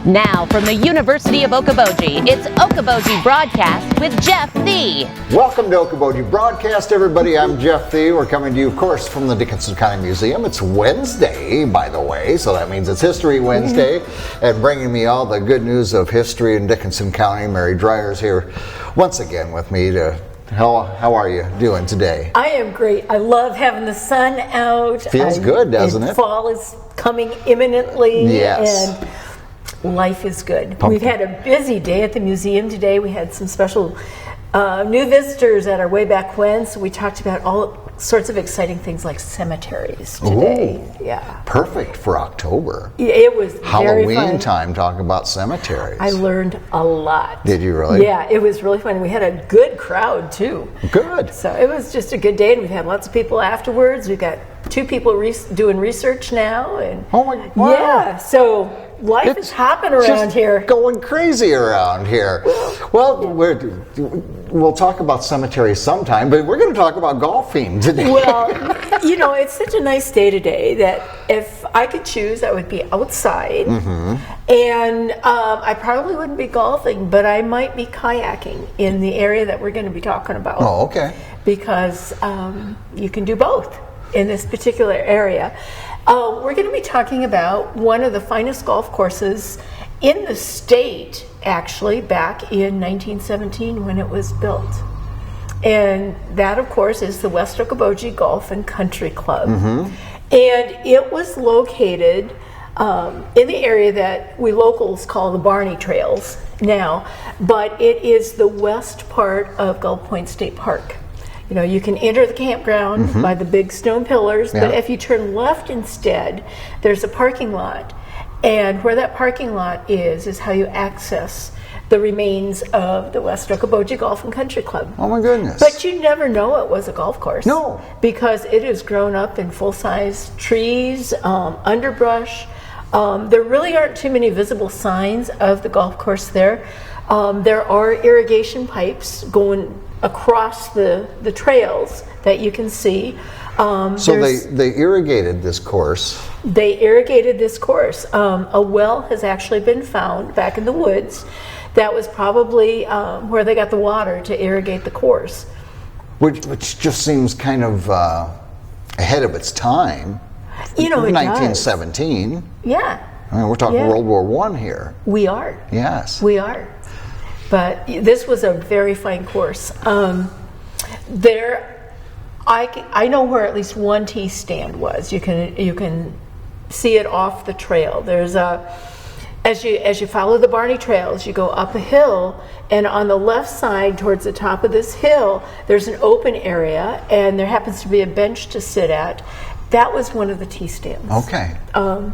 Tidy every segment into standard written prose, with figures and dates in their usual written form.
Now, from the University of Okoboji, it's Okoboji Broadcast with Jeff Thee. Welcome to Okoboji Broadcast, everybody. I'm Jeff Thee. We're coming to you, of course, from the Dickinson County Museum. It's Wednesday, by the way, so that means it's History Wednesday. And bringing me all the good news of history in Dickinson County, Mary Dreier's here once again with me to... How are you doing today? I am great. I love having the sun out. Feels good, doesn't it? Fall is coming imminently. Yes. And life is good. We've had a busy day at the museum today. We had some special new visitors at our Way Back When, so we talked about all sorts of exciting things like cemeteries today. Ooh, yeah. Perfect for October. It was Halloween very fun. time talking about cemeteries. I learned a lot. Did you really? Yeah, it was really fun. We had a good crowd too. Good. So it was just a good day, and we've had lots of people afterwards. We've got two people doing research now, and oh my wow. Yeah, so life is hopping around here. Going crazy around here. Well, we'll talk about cemeteries sometime, but we're going to talk about golfing today. Well, you know, it's such a nice day today that if I could choose, I would be outside, and I probably wouldn't be golfing, but I might be kayaking in the area that we're going to be talking about. Oh, okay. Because you can do both in this particular area. We're going to be talking about one of the finest golf courses in the state, actually, back in 1917 when it was built. And that, of course, is the West Okoboji Golf and Country Club. And it was located in the area that we locals call the Barney Trails now, but it is the west part of Gull Point State Park. You know, you can enter the campground by the big stone pillars, but if you turn left instead, there's a parking lot. And where that parking lot is how you access the remains of the West Okoboji Golf and Country Club. Oh my goodness. But you never know it was a golf course. No. Because it is grown up in full-size trees, underbrush. There really aren't too many visible signs of the golf course there. There are irrigation pipes going across the trails that you can see. So they irrigated this course. They irrigated this course. A well has actually been found back in the woods. That was probably where they got the water to irrigate the course. Which just seems kind of ahead of its time. You know, it 1917. does. Yeah. I mean, we're talking World War I here. We are. Yes. We are. But this was a very fine course. I know where at least one tee stand was. You can see it off the trail. There's as you follow the Barney Trails, you go up a hill, and on the left side towards the top of this hill, there's an open area, and there happens to be a bench to sit at. That was one of the tee stands. Okay.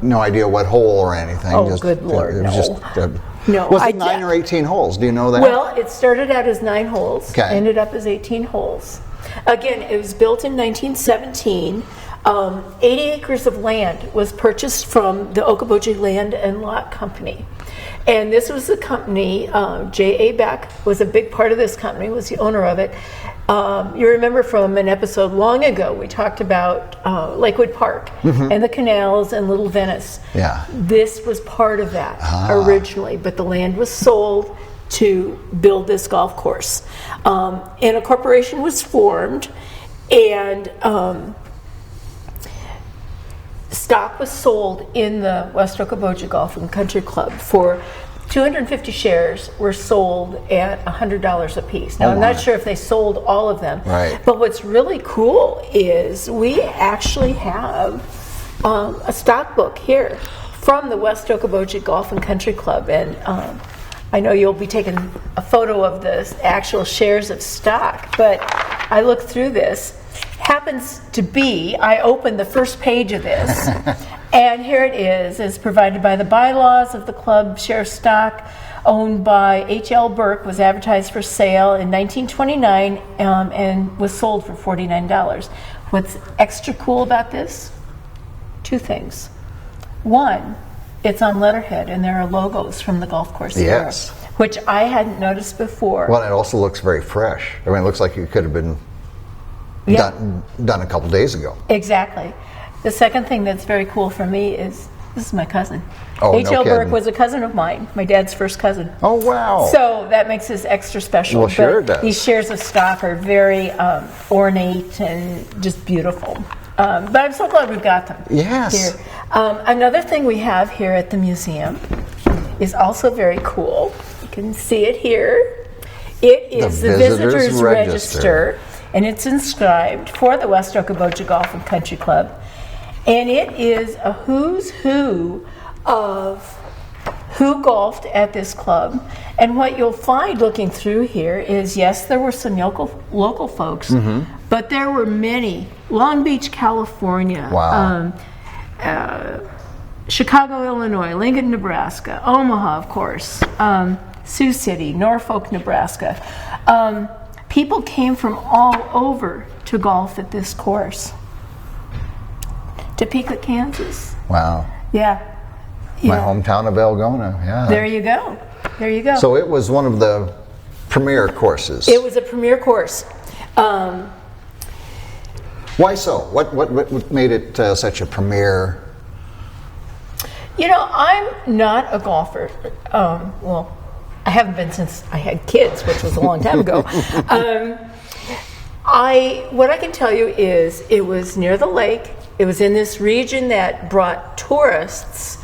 No idea what hole or anything. Oh, good Lord, it was no. No, was it 9 or 18 holes? Do you know that? Well, it started out as 9 holes, ended up as 18 holes. Again, it was built in 1917. 80 acres of land was purchased from the Okoboji Land and Lot Company. And this was the company, J.A. Beck was a big part of this company, was the owner of it. You remember from an episode long ago, we talked about Lakewood Park and the canals and Little Venice. Yeah. This was part of that originally, but the land was sold to build this golf course. And a corporation was formed, and stock was sold in the West Okoboji Golf and Country Club for 250 shares were sold at $100 a piece. Now, I'm not sure if they sold all of them. Right. But what's really cool is we actually have a stock book here from the West Okoboji Golf and Country Club. And I know you'll be taking a photo of the actual shares of stock, but I looked through this. Happens to be, I opened the first page of this, and here it is. It's provided by the bylaws of the club. Share stock owned by H.L. Burke was advertised for sale in 1929 and was sold for $49. What's extra cool about this? 2 things. One, it's on letterhead, and there are logos from the golf course era, which I hadn't noticed before. Well, it also looks very fresh. I mean, it looks like it could have been done a couple days ago. Exactly. The second thing that's very cool for me is This is my cousin. Oh, no H.L. Burke kidding. was a cousin of mine, my dad's first cousin. Oh, wow. So that makes this extra special. Well, sure But it does. These chairs of stock are very ornate and just beautiful. But I'm so glad we've got them Yes. here. Another thing we have here at the museum is also very cool. You can see it here. It is the Visitor's Register, and it's inscribed for the West Okoboji Golf and Country Club. And it is a who's who of who golfed at this club. And what you'll find looking through here is, yes, there were some local folks, but there were many. Long Beach, California, Wow. Chicago, Illinois, Lincoln, Nebraska, Omaha, of course, Sioux City, Norfolk, Nebraska. People came from all over to golf at this course. Topeka, Kansas. Wow. Yeah. My Yeah. hometown of Algona. Yeah. There you go. There you go. So it was one of the premier courses. It was a premier course. Why so? What made it such a premier? You know, I'm not a golfer. Well, I haven't been since I had kids, which was a long time ago. What I can tell you is it was near the lake. It was in this region that brought tourists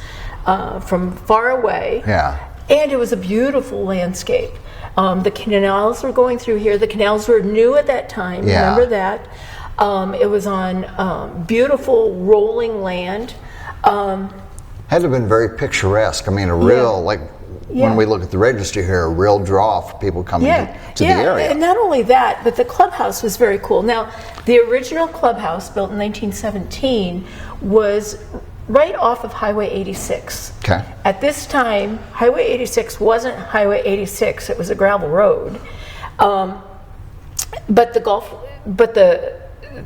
from far away. Yeah. And it was a beautiful landscape. The canals were going through here. The canals were new at that time. Yeah. Remember that? It was on beautiful rolling land. Had to have been very picturesque. I mean, a real, like, Yeah. when we look at the register here, a real draw for people coming to the area. And not only that, but the clubhouse was very cool. Now, the original clubhouse, built in 1917, was right off of Highway 86. Okay. At this time, Highway 86 wasn't Highway 86; it was a gravel road. But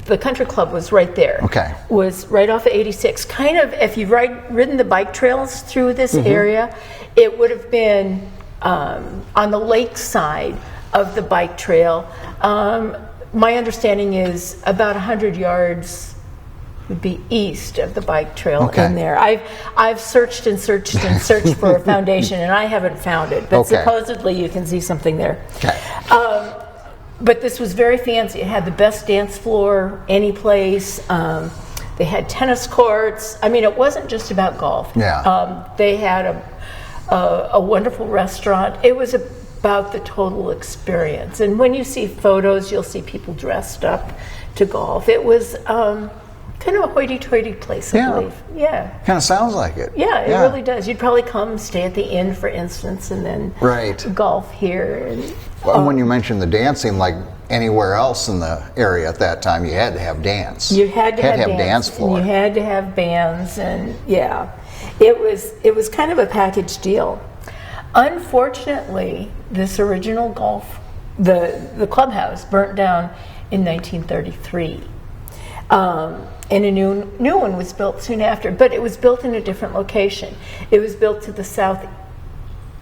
the country club was right there. Okay. Was right off of 86. Kind of, if you've ridden the bike trails through this area, it would have been on the lake side of the bike trail. My understanding is about 100 yards would be east of the bike trail in there. I've searched and searched and searched for a foundation, and I haven't found it. But supposedly you can see something there. Okay. But this was very fancy. It had the best dance floor any place. They had tennis courts. I mean, it wasn't just about golf. Yeah. They had a wonderful restaurant. It was about the total experience. And when you see photos, you'll see people dressed up to golf. It was kind of a hoity-toity place, I believe. Yeah. Kind of sounds like it. Yeah, it really does. You'd probably come stay at the inn, for instance, and then golf here. And, Well, when you mentioned the dancing, like anywhere else in the area at that time, you had to have dance. You had to have dance floor. And you had to have bands, and it was kind of a package deal. Unfortunately, this original the clubhouse burnt down in 1933. And a new one was built soon after, but it was built in a different location. It was built to the south.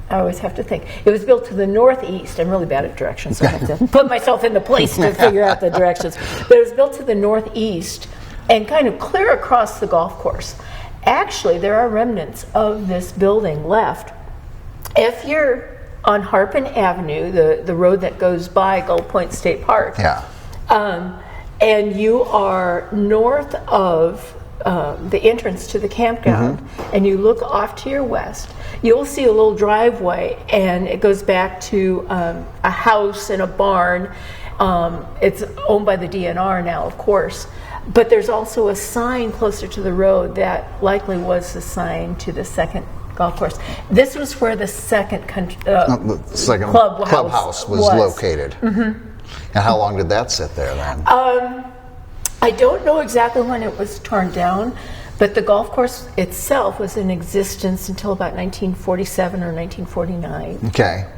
I always have to think. It was built to the northeast. I'm really bad at directions, so I have to put myself in the place to figure out the directions. But it was built to the northeast and kind of clear across the golf course. Actually, there are remnants of this building left. If you're on Harpin Avenue, the road that goes by Gold Point State Park, and you are north of the entrance to the campground, and you look off to your west, you'll see a little driveway, and it goes back to a house and a barn. It's owned by the DNR now, of course, but there's also a sign closer to the road that likely was the sign to the second golf course. This was where the second clubhouse was located. And how long did that sit there then? I don't know exactly when it was torn down, but the golf course itself was in existence until about 1947 or 1949. Okay.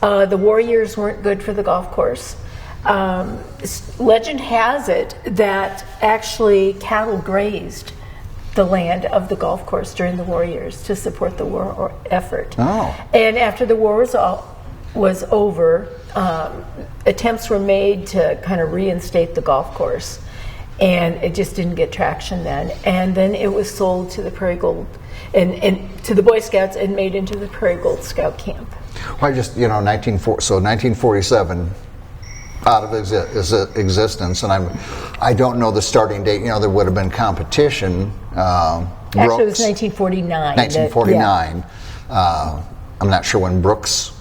The war years weren't good for the golf course. Legend has it that actually cattle grazed the land of the golf course during the war years to support the war effort. Oh. And after the war was over, attempts were made to kind of reinstate the golf course. and it just didn't get traction then. And then it was sold to the Prairie Gold and to the Boy Scouts and made into the Prairie Gold Scout Camp. Well, I just, 1947 out of existence, and I don't know the starting date. There would have been competition. Actually, it was 1949. 1949. I'm not sure when Brooks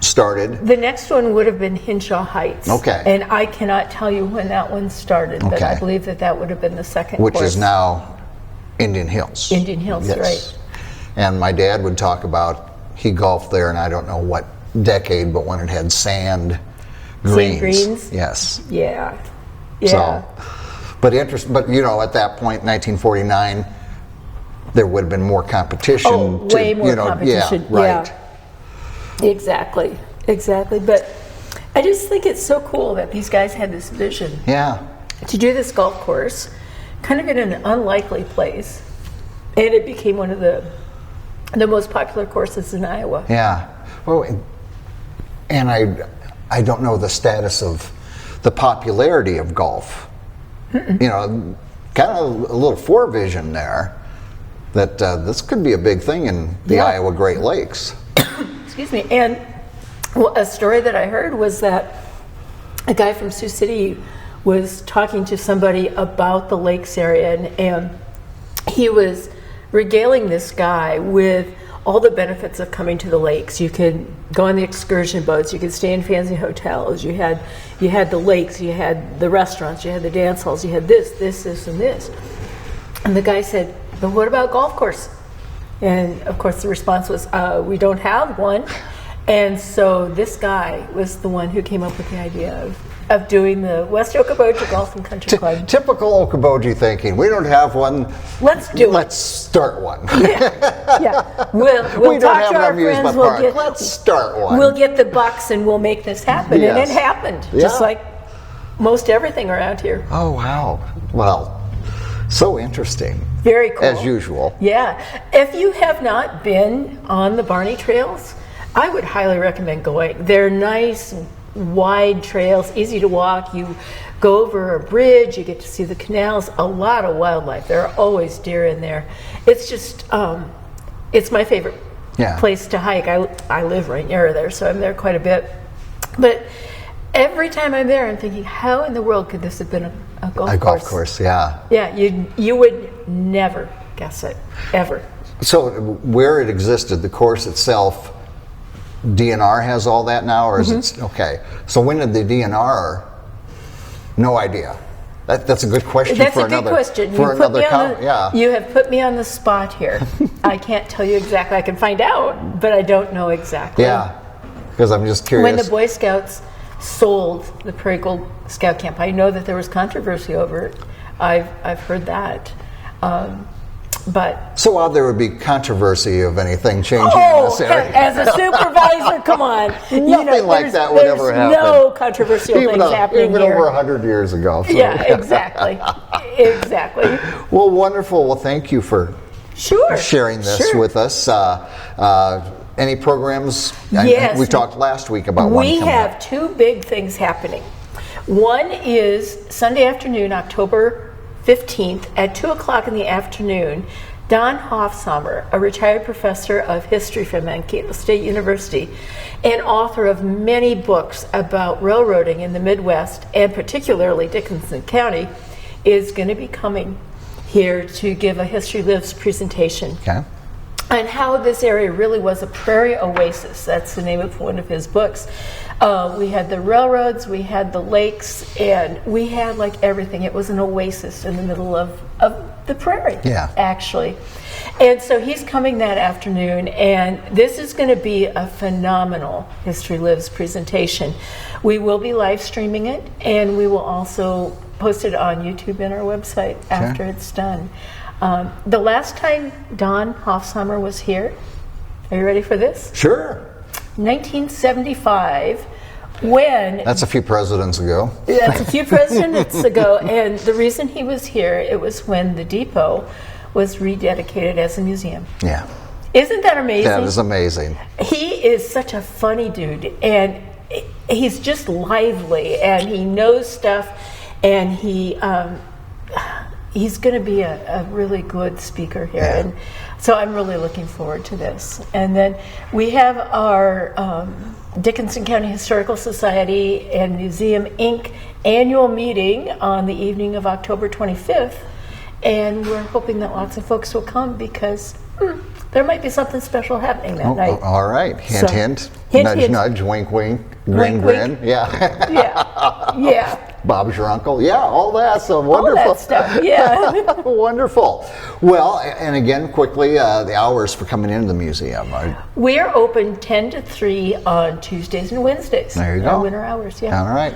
started. The next one would have been Hinshaw Heights. Okay. And I cannot tell you when that one started, but I believe that would have been the second Which course. is now Indian Hills. Indian Hills, yes. right. And my dad would talk about, he golfed there, and I don't know what decade, but when it had sand greens. Sand greens? Yes. Yeah. So, but at that point, 1949, there would have been more competition. Oh, way more competition. Yeah, right. Yeah. Exactly. But I just think it's so cool that these guys had this vision. Yeah. To do this golf course, kind of in an unlikely place, and it became one of the most popular courses in Iowa. Yeah. Well, and I don't know the status of the popularity of golf. Kind of a little forevision there that this could be a big thing in the Iowa Great Lakes. Excuse me. And a story that I heard was that a guy from Sioux City was talking to somebody about the lakes area, and he was regaling this guy with all the benefits of coming to the lakes. You could go on the excursion boats, you could stay in fancy hotels, you had the lakes, you had the restaurants, you had the dance halls, you had this, and this. And the guy said, but what about golf course? And of course the response was, we don't have one. And so this guy was the one who came up with the idea of doing the West Okoboji Golf and Country Club. Typical Okoboji thinking. We don't have one. Let's do it. Let's start one. Yeah. We'll we don't talk have to an our amusement friends. park. Let's start one. We'll get the bucks and we'll make this happen. Yes. And it happened. Yeah. Just like most everything around here. Oh, wow. Well, so interesting. Very cool. As usual. Yeah. If you have not been on the Barney Trails, I would highly recommend going. They're nice, wide trails, easy to walk. You go over a bridge, you get to see the canals, a lot of wildlife. There are always deer in there. It's just, it's my favorite place to hike. I live right near there, so I'm there quite a bit. But every time I'm there, I'm thinking, how in the world could this have been a golf course? A golf course, yeah. Yeah, you would never guess it, ever. So where it existed, the course itself, DNR has all that now, or is it okay? So when did the DNR? No idea. That's a good question. That's for a good another, question. For another You have put me on the spot here. I can't tell you exactly. I can find out, but I don't know exactly. Yeah, because I'm just curious. When the Boy Scouts sold the Prairie Gold Scout Camp, I know that there was controversy over it. I've heard that. But so odd there would be controversy of anything changing in this area. As a supervisor, come on. Nothing like that would ever happen. No controversial things happening even here. Over 100 years ago. So. Yeah, exactly. Exactly. Well, wonderful. Well, thank you for sharing this with us. Any programs? Yes. We talked last week about one. We have two big things happening. One is Sunday afternoon, October 15th at 2 o'clock in the afternoon. Don Hofsommer, a retired professor of history from Mankato State University and author of many books about railroading in the Midwest and particularly Dickinson County, is going to be coming here to give a History Lives presentation. Okay. And how this area really was a prairie oasis. That's the name of one of his books. We had the railroads, we had the lakes, and we had like everything. It was an oasis in the middle of the prairie, actually. And so he's coming that afternoon, and this is going to be a phenomenal History Lives presentation. We will be live streaming it, and we will also post it on YouTube and our website after it's done. The last time Don Hofsommer was here, are you ready for this? Sure. 1975, when... That's a few presidents ago. That's a few presidents ago, and the reason he was here, it was when the depot was rededicated as a museum. Yeah. Isn't that amazing? That is amazing. He is such a funny dude, and he's just lively, and he knows stuff, and he he's going to be a really good speaker here. Yeah. And so I'm really looking forward to this. And then we have our Dickinson County Historical Society and Museum, Inc. annual meeting on the evening of October 25th. And we're hoping that lots of folks will come because there might be something special happening that night. All right. Hint, So, hint. hint, Nudge, hint. nudge. Wink, wink. Grin, Wink, grin. wink. Yeah. Yeah, yeah. Bob's your uncle. Yeah, all that. So All wonderful. that stuff, yeah. Wonderful. Well, and again, quickly, the hours for coming into the museum. We are open 10 to 3 on Tuesdays and Wednesdays. There you Our go. winter hours, yeah. All right.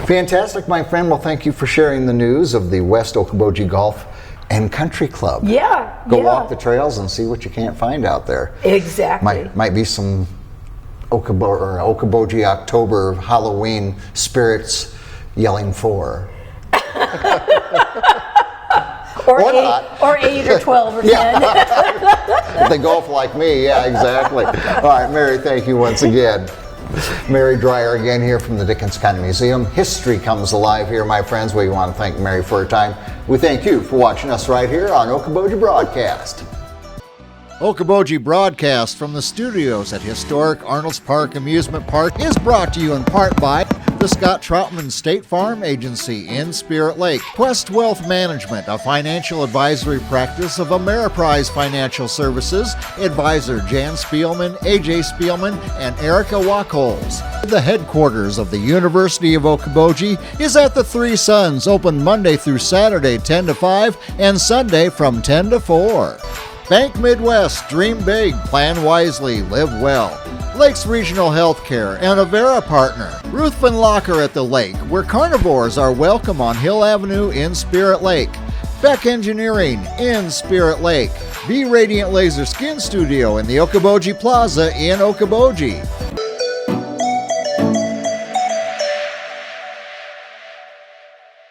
Fantastic, my friend. Well, thank you for sharing the news of the West Okoboji Golf and Country Club. Yeah. Go yeah. walk the trails and see what you can't find out there. Exactly. Might be some Okoboji October Halloween spirits yelling for. Or Or 8, not. or 8 or 12 or 10. If they golf like me, yeah, exactly. All right, Mary, thank you once again. Mary Dreier again here from the Dickinson County Museum. History comes alive here, my friends. We want to thank Mary for her time. We thank you for watching us right here on Okoboji Broadcast. Okoboji Broadcast from the studios at historic Arnold's Park Amusement Park is brought to you in part by the Scott Troutman State Farm Agency in Spirit Lake, Quest Wealth Management, a financial advisory practice of Ameriprise Financial Services, advisor Jan Spielman, AJ Spielman, and Erica Wachholz. The headquarters of the University of Okoboji is at the Three Sons, open Monday through Saturday 10 to 5 and Sunday from 10 to 4. Bank Midwest, dream big, plan wisely, live well. Lakes Regional Healthcare and Avera Partner. Ruthven Locker at the Lake, where carnivores are welcome on Hill Avenue in Spirit Lake. Beck Engineering in Spirit Lake. Be Radiant Laser Skin Studio in the Okoboji Plaza in Okoboji.